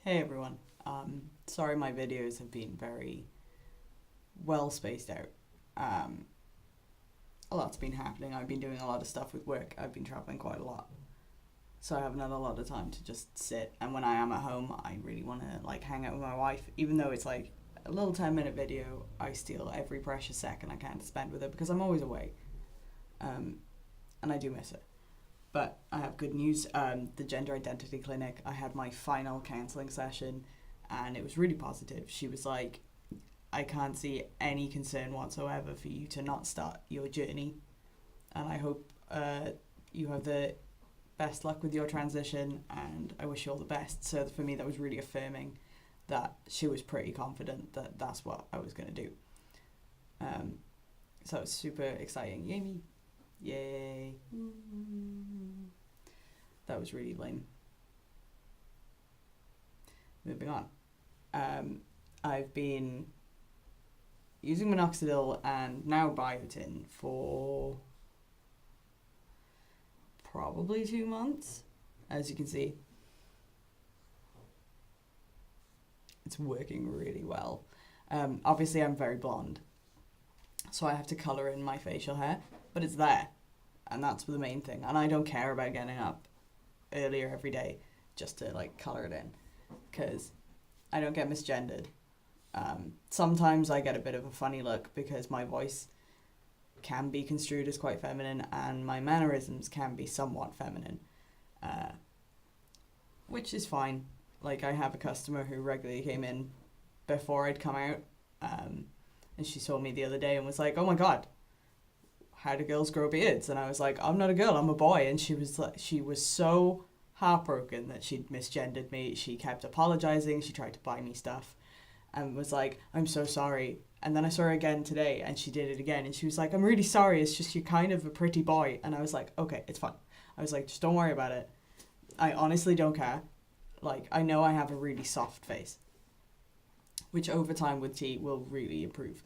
Hey everyone. Sorry my videos have been very well spaced out. Um, a lot's been happening. I've been doing a lot of stuff with work. I've been traveling quite a lot. So I haven't had a lot of time to just sit. And when I am at home, I really want to like hang out with my wife. Even though it's like a little 10-minute video, I steal every precious second I can to spend with her because I'm always away. And I do miss her. But I have good news. The Gender Identity Clinic, I had my final counselling session and it was really positive. She was like, I can't see any concern whatsoever for you to not start your journey. And I hope you have the best luck with your transition and I wish you all the best. So for me, that was really affirming that she was pretty confident that that's what I was going to do. So it's super exciting. Yay me. Yay. That was really lame. Moving on. I've been using minoxidil and now biotin for probably 2 months. As you can see, it's working really well. Obviously I'm very blonde, so I have to colour in my facial hair, but it's there, and that's the main thing. And I don't care about getting up earlier every day just to like colour it in, because I don't get misgendered. Sometimes I get a bit of a funny look because my voice can be construed as quite feminine and my mannerisms can be somewhat feminine, which is fine. Like, I have a customer who regularly came in before I'd come out, and she saw me the other day and was like, oh my god, how do girls grow beards? And I was like, I'm not a girl, I'm a boy. And she was so heartbroken that she'd misgendered me. She kept apologizing, she tried to buy me stuff and was like, I'm so sorry. And then I saw her again today and she did it again and she was like, I'm really sorry, it's just you're kind of a pretty boy. And I was like, okay, it's fine. I was like, just don't worry about it. I honestly don't care. Like, I know I have a really soft face, which over time with tea will really improve.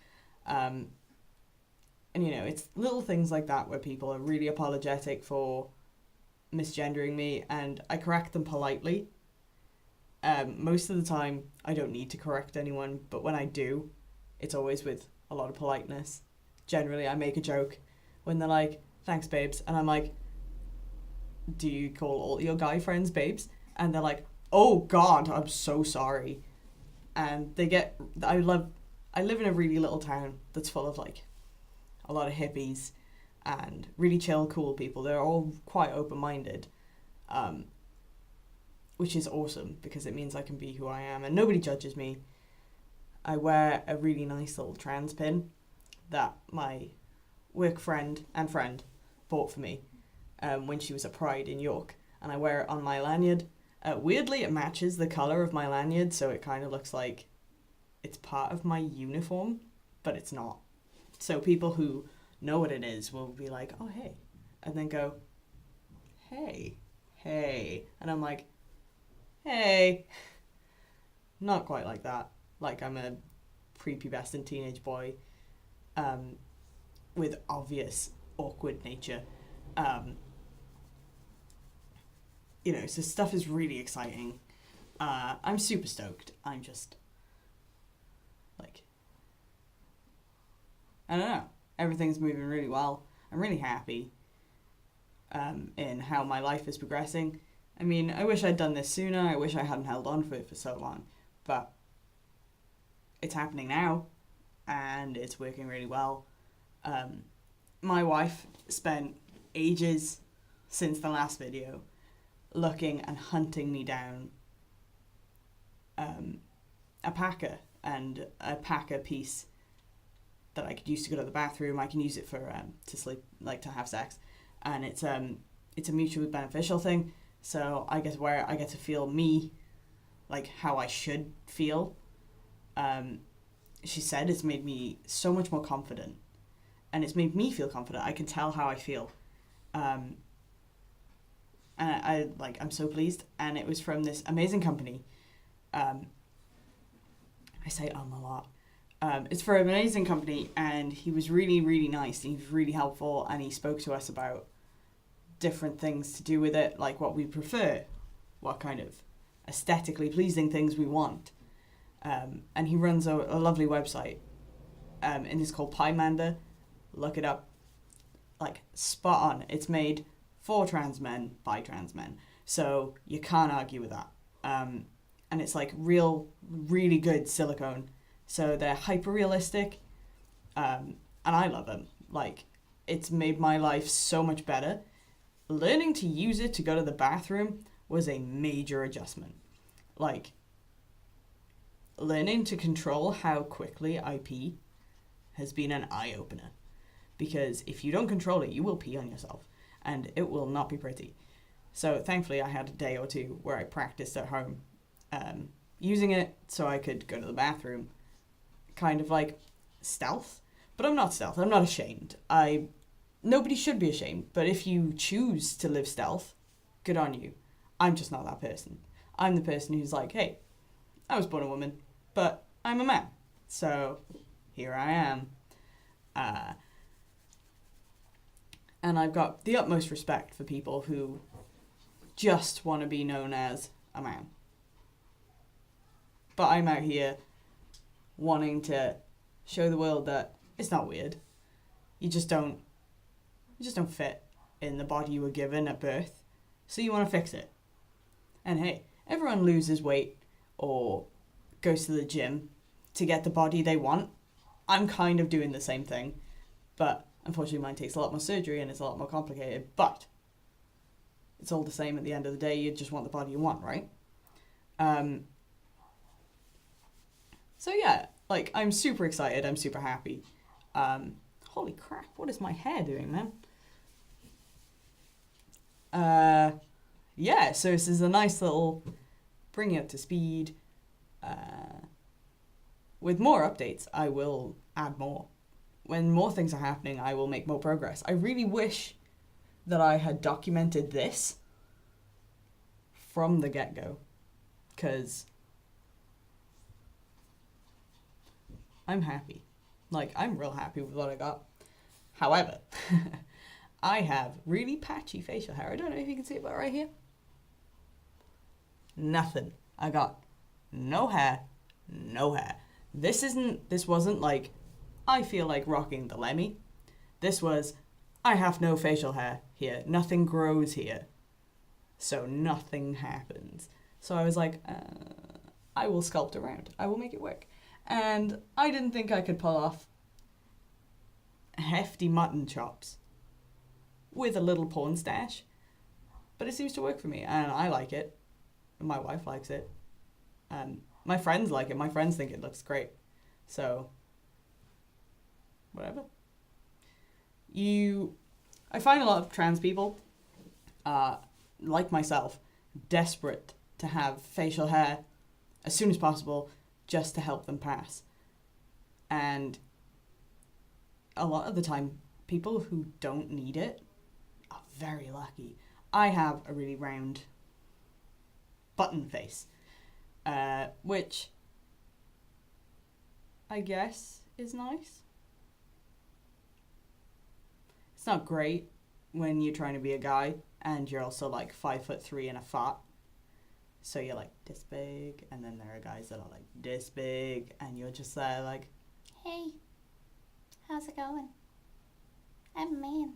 And you know, it's little things like that where people are really apologetic for misgendering me and I correct them politely. Most of the time I don't need to correct anyone, but when I do, it's always with a lot of politeness. Generally I make a joke when they're like, thanks babes, and I'm like, do you call all your guy friends babes? And they're like, oh god, I'm so sorry. And I live in a really little town that's full of like a lot of hippies and really chill, cool people. They're all quite open-minded, which is awesome because it means I can be who I am and nobody judges me. I wear a really nice little trans pin that my work friend bought for me when she was at Pride in York, and I wear it on my lanyard. Weirdly, it matches the colour of my lanyard, so it kind of looks like it's part of my uniform, but it's not. So people who know what it is will be like, oh, hey, and then go, hey, and I'm like, hey. Not quite like that. Like, I'm a prepubescent teenage boy with obvious awkward nature. You know, so stuff is really exciting. I'm super stoked. I'm just, like, I don't know. Everything's moving really well. I'm really happy in how my life is progressing. I mean, I wish I'd done this sooner. I wish I hadn't held on for it for so long. But it's happening now, and it's working really well. My wife spent ages since the last video looking and hunting me down a packer and a packer piece that I could use to go to the bathroom. I can use it for to sleep, like to have sex, and it's a mutually beneficial thing. So I guess where I get to feel me, like how I should feel. She said it's made me so much more confident, and it's made me feel confident. I can tell how I feel. And I'm so pleased. And it was from this amazing company. I say a lot. It's for an amazing company, and he was really, really nice. He was really helpful, and he spoke to us about different things to do with it, like what we prefer, what kind of aesthetically pleasing things we want. And he runs a lovely website, and it's called Pymander. Look it up. Like, spot on. It's made for trans men by trans men. So you can't argue with that. And it's like really good silicone. So they're hyper realistic. And I love them. Like, it's made my life so much better. Learning to use it to go to the bathroom was a major adjustment. Like, learning to control how quickly I pee has been an eye-opener. Because if you don't control it, you will pee on yourself. And it will not be pretty. So thankfully I had a day or two where I practiced at home using it so I could go to the bathroom. Kind of like stealth. But I'm not stealth. I'm not ashamed. Nobody should be ashamed. But if you choose to live stealth, good on you. I'm just not that person. I'm the person who's like, hey, I was born a woman, but I'm a man. So here I am. And I've got the utmost respect for people who just want to be known as a man. But I'm out here wanting to show the world that it's not weird. You just don't fit in the body you were given at birth. So you want to fix it. And hey, everyone loses weight or goes to the gym to get the body they want. I'm kind of doing the same thing, but unfortunately mine takes a lot more surgery and it's a lot more complicated, but it's all the same at the end of the day. You just want the body you want, right? So yeah, like, I'm super excited. I'm super happy. Holy crap, what is my hair doing, man? Yeah, so this is a nice little bring you up to speed. With more updates, I will add more. When more things are happening, I will make more progress. I really wish that I had documented this from the get-go, because I'm happy. Like, I'm real happy with what I got. However, I have really patchy facial hair. I don't know if you can see it, but right here, nothing. I got no hair, no hair. This wasn't like, I feel like rocking the Lemmy. This was, I have no facial hair here. Nothing grows here. So nothing happens. So I was like, I will sculpt around. I will make it work. And I didn't think I could pull off hefty mutton chops with a little porn stash. But it seems to work for me, and I like it. And my wife likes it. My friends like it. My friends think it looks great. So, whatever. I find a lot of trans people, like myself, desperate to have facial hair as soon as possible just to help them pass. And a lot of the time, people who don't need it are very lucky. I have a really round button face, which I guess is nice. It's not great when you're trying to be a guy and you're also like 5'3" and a fat. So you're like this big, and then there are guys that are like this big, and you're just there like, hey, how's it going? I'm a man.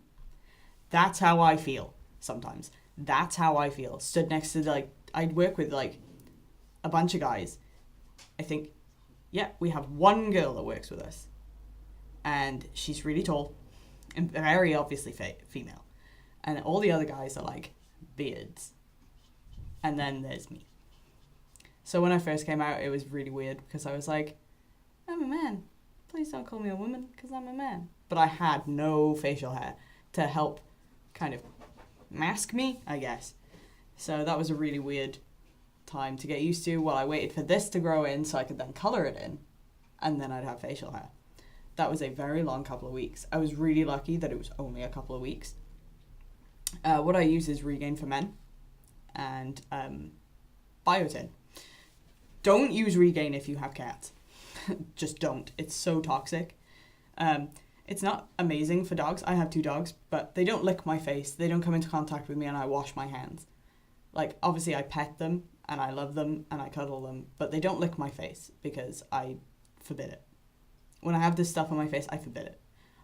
That's how I feel sometimes. That's how I feel. Stood next to, like, I'd work with like a bunch of guys. I think, yeah, we have one girl that works with us, and she's really tall and very obviously female, and all the other guys are like beards. And then there's me. So when I first came out, it was really weird because I was like, I'm a man. Please don't call me a woman because I'm a man. But I had no facial hair to help kind of mask me, I guess. So that was a really weird time to get used to while I waited for this to grow in so I could then color it in. And then I'd have facial hair. That was a very long couple of weeks. I was really lucky that it was only a couple of weeks. What I use is Regain for Men and Biotin. Don't use Regain if you have cats. Just don't. It's so toxic. It's not amazing for dogs. I have 2 dogs, but they don't lick my face. They don't come into contact with me, and I wash my hands. Like, obviously I pet them and I love them and I cuddle them, but they don't lick my face because I forbid it. When I have this stuff on my face, I forbid it.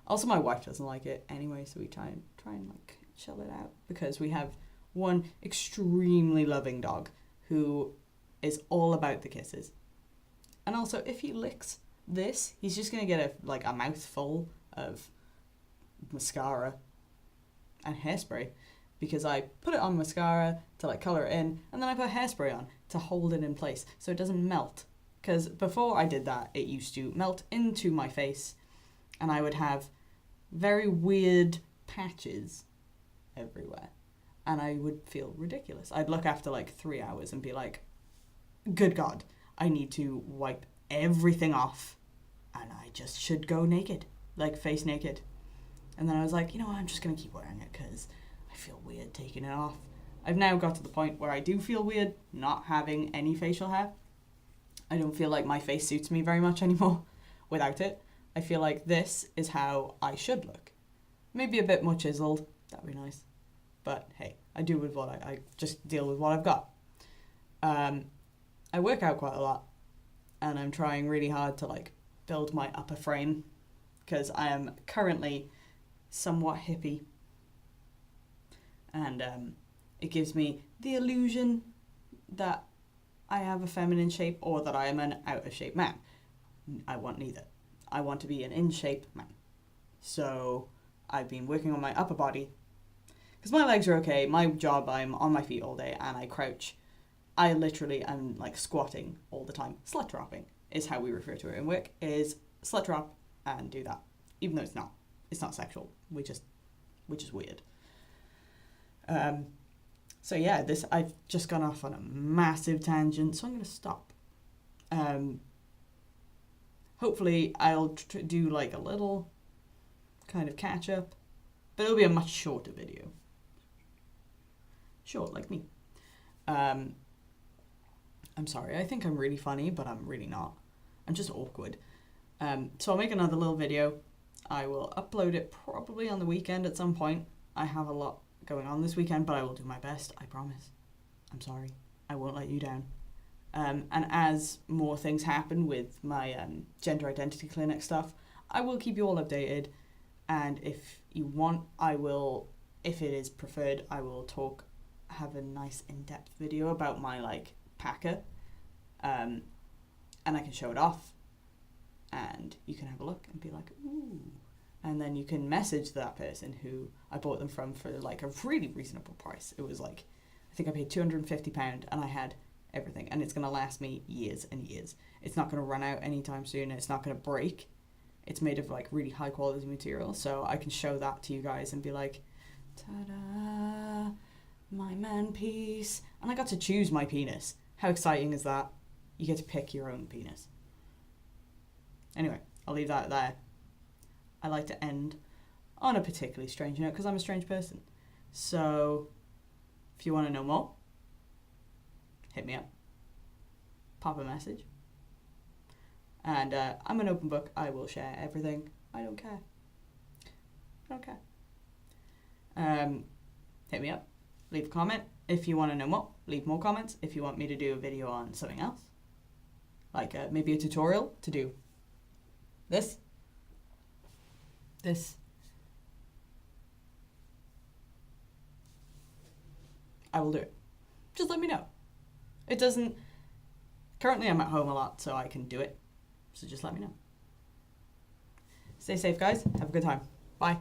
Also, my wife doesn't like it anyway, so we try and like chill it out, because we have one extremely loving dog who is all about the kisses. And also, if he licks this, he's just gonna get a mouthful of mascara and hairspray, because I put it on mascara to like color it in, and then I put hairspray on to hold it in place so it doesn't melt. Because before I did that, it used to melt into my face, and I would have very weird patches everywhere, and I would feel ridiculous. I'd look after like 3 hours and be like, good God, I need to wipe everything off, and I just should go naked, like face naked. And then I was like, you know what, I'm just going to keep wearing it because I feel weird taking it off. I've now got to the point where I do feel weird not having any facial hair. I don't feel like my face suits me very much anymore without it. I feel like this is how I should look. Maybe a bit more chiseled, that'd be nice. But hey, I do with what I just deal with what I've got. I work out quite a lot, and I'm trying really hard to like build my upper frame, because I am currently somewhat hippie, and it gives me the illusion that I have a feminine shape or that I am an out of shape man. I want neither. I want to be an in shape man. So I've been working on my upper body, because my legs are okay. My job, I'm on my feet all day and I crouch. I literally am like squatting all the time. Slut dropping is how we refer to it in work, is slut drop and do that. Even though it's not. It's not sexual. Which is weird. So yeah, I've just gone off on a massive tangent, so I'm going to stop. Hopefully I'll do like a little kind of catch up, but it'll be a much shorter video. Short, like me. I'm sorry, I think I'm really funny, but I'm really not. I'm just awkward. So I'll make another little video. I will upload it probably on the weekend at some point. I have a lot going on this weekend, but I will do my best, I promise. I'm sorry. I won't let you down. And as more things happen with my gender identity clinic stuff, I will keep you all updated. And if you want, I will, if it is preferred, I will have a nice in-depth video about my like packer. And I can show it off, and you can have a look and be like, ooh. And then you can message that person who I bought them from for like a really reasonable price. It was like, I think I paid £250 and I had everything, and it's going to last me years and years. It's not going to run out anytime soon. It's not going to break. It's made of like really high quality material, so I can show that to you guys and be like, ta-da, my man piece. And I got to choose my penis. How exciting is that? You get to pick your own penis. Anyway, I'll leave that there. I like to end on a particularly strange note because I'm a strange person. So if you want to know more, hit me up. Pop a message. And I'm an open book. I will share everything. I don't care. I don't care. Hit me up. Leave a comment. If you want to know more, leave more comments. If you want me to do a video on something else, like maybe a tutorial to do this, I will do it. Just let me know. It doesn't... Currently I'm at home a lot, so I can do it. So just let me know. Stay safe, guys. Have a good time. Bye.